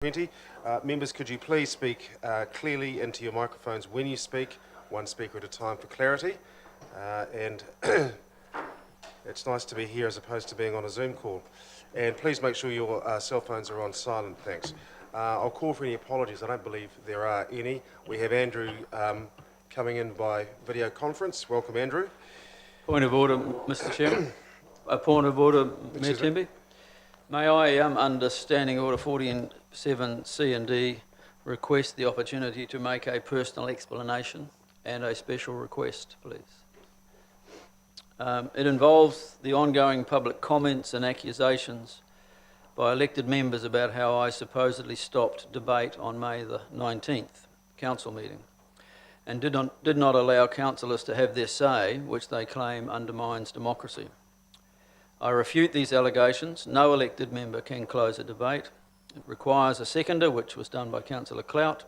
20. Members, could you please speak clearly into your microphones when you speak, one speaker at a time for clarity. And it's nice to be here as opposed to being on a Zoom call. And please make sure your cell phones are on silent, thanks. I'll call for any apologies. I don't believe there are any. We have Andrew coming in by video conference. Welcome, Andrew. Point of order, Mr. Chairman. A point of order, Mayor Temby. May I, under Standing Order 47C and D, request the opportunity to make a personal explanation and a special request, please. It involves the ongoing public comments and accusations by elected members about how I supposedly stopped debate on May the 19th council meeting and did not allow councillors to have their say, which they claim undermines democracy. I refute these allegations. No elected member can close a debate. It requires a seconder, which was done by Councillor Clout,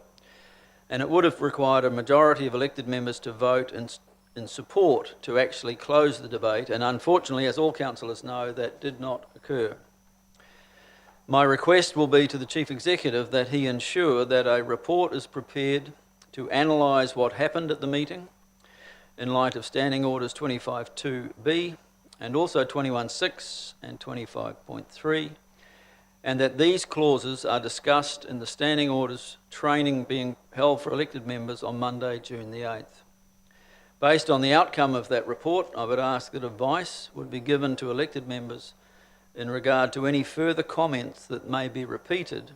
and it would have required a majority of elected members to vote in support to actually close the debate, and unfortunately, as all councillors know, that did not occur. My request will be to the Chief Executive that he ensure that a report is prepared to analyse what happened at the meeting in light of Standing Orders 25.2b and also 21.6 and 25.3, and that these clauses are discussed in the Standing Orders training being held for elected members on Monday, June the 8th. Based on the outcome of that report, I would ask that advice would be given to elected members in regard to any further comments that may be repeated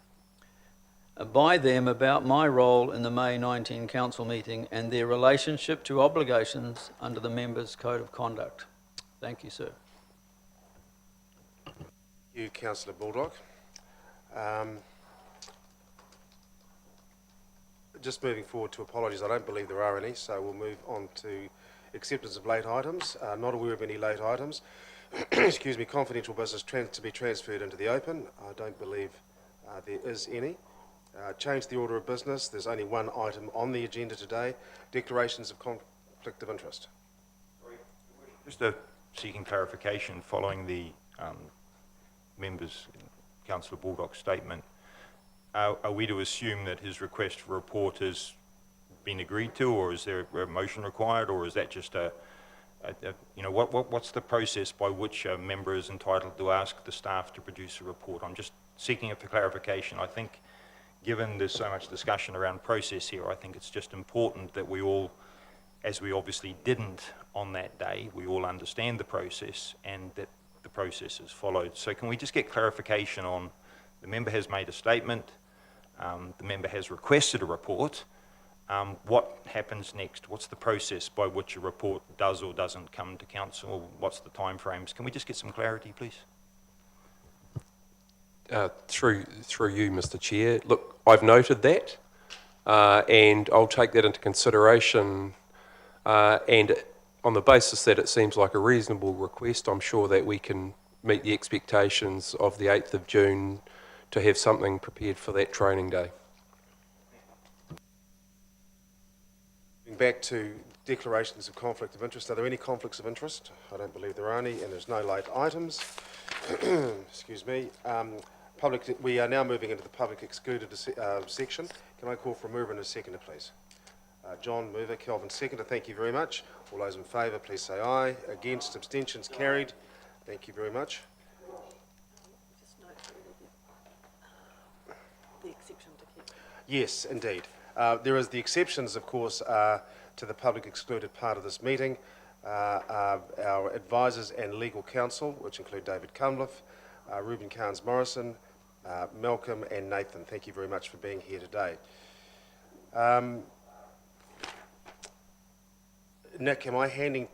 by them about my role in the May 19 council meeting and their relationship to obligations under the members' code of conduct. Thank you, sir. Thank you, Councillor Baldock. Just moving forward to apologies, I don't believe there are any, so we'll move on to acceptance of late items. Not aware of any late items. Excuse me, confidential business to be transferred into the open. I don't believe there is any. Change the order of business. There's only one item on the agenda today, declarations of conflict of interest. Just seeking clarification following the members, Councillor Baldock's statement. Are we to assume that his request for report has been agreed to, or is there a motion required, or is that just what's the process by which a member is entitled to ask the staff to produce a report? I'm just seeking it for clarification. I think, given there's so much discussion around process here, I think it's just important that we all, as we obviously didn't on that day, we all understand the process and that the process is followed. So can we just get clarification on the member has made a statement, the member has requested a report, what happens next? What's the process by which a report does or doesn't come to council? What's the time frames? Can we just get some clarity, please? Through you, Mr. Chair. Look, I've noted that, and I'll take that into consideration, and on the basis that it seems like a reasonable request, I'm sure that we can meet the expectations of the 8th of June to have something prepared for that training day. Back to declarations of conflict of interest. Are there any conflicts of interest? I don't believe there are any, and there's no late items. Excuse me. We are now moving into the public excluded section. Can I call for a mover and a seconder, please? John, mover. Kelvin, seconder. Thank you very much. All those in favour, please say aye. Against, abstentions, carried. Thank you very much. The exception to keep. Yes, indeed. There is the exceptions, of course, to the public excluded part of this meeting. Our advisors and legal counsel, which include David Cunliffe, Reuben Carnes-Morrison, Malcolm and Nathan. Thank you very much for being here today. Nick, am I handing